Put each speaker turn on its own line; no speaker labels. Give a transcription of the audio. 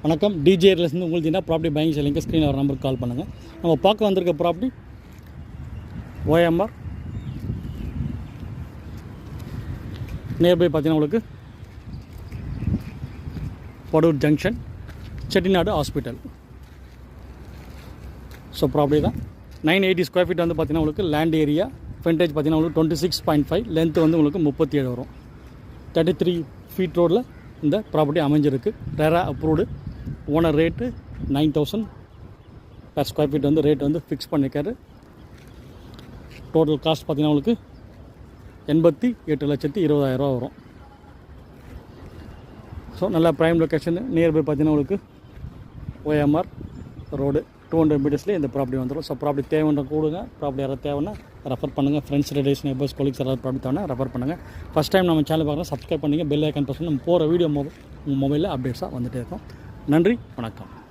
வணக்கம். டிஜே ரியல்ஸ்லேருந்து உங்களுக்கு என்ன ப்ராப்பர்ட்டி பையிங் செல்லிங்க ஸ்க்ரீனில் ஒரு நம்பருக்கு கால் பண்ணுங்கள். நம்ம பார்க்க வந்திருக்க ப்ராப்பர்ட்டி OMR நியர்பை பார்த்தீங்கன்னா உங்களுக்கு Padur junction Chettinad hospital. So property தான் 980 ஸ்கொயர் ஃபீட் வந்து பார்த்தீங்கன்னா உங்களுக்கு லேண்ட் ஏரியா. ஃப்ரண்டேஜ் பார்த்தீங்கன்னா உங்களுக்கு 26.5, லென்த்து வந்து உங்களுக்கு 37 வரும். 33 ஃபீட் ரோடில் இந்த ப்ராப்பர்ட்டி அமைஞ்சிருக்கு. RERA approved. Owner rate 9,000 per square feet வந்து ரேட் வந்து ஃபிக்ஸ் பண்ணியிருக்காரு. டோட்டல் காஸ்ட் பார்த்தீங்கன்னா உங்களுக்கு 88,20,000 வரும். ஸோ நல்ல ப்ரைம் லொக்கேஷன். நியர்பை பார்த்தீங்கன்னா உங்களுக்கு OMR ரோடு 200 மீட்டர்ஸ்லேயே இந்த ப்ராப்பர்ட்டி வந்துடும். ஸோ ப்ராப்பர்ட்டி தேவைன்னா கூடுங்க. ப்ராப்பர்ட்டி யாராவது தேவைன்னா ரெஃபர் பண்ணுங்கள். ஃப்ரெண்ட்ஸ், ரிலேஷன், நெய்பர்ஸ், கொலீக்ஸ் யாராவது ப்ராப்பர்ட்டி தேவைன்னா ரெஃபர் பண்ணுங்கள். ஃபஸ்ட் டைம் நம்ம சேனல் பார்க்கலாம், சப்ஸ்கிரைப் பண்ணிங்க. பெல் ஐக்கான் ப்ரெஸ் பண்ணி நம்ம போகிற வீடியோ உங்கள் மொபைலில் அப்டேட்ஸாக வந்துகிட்டே இருக்கும். நன்றி, வணக்கம்.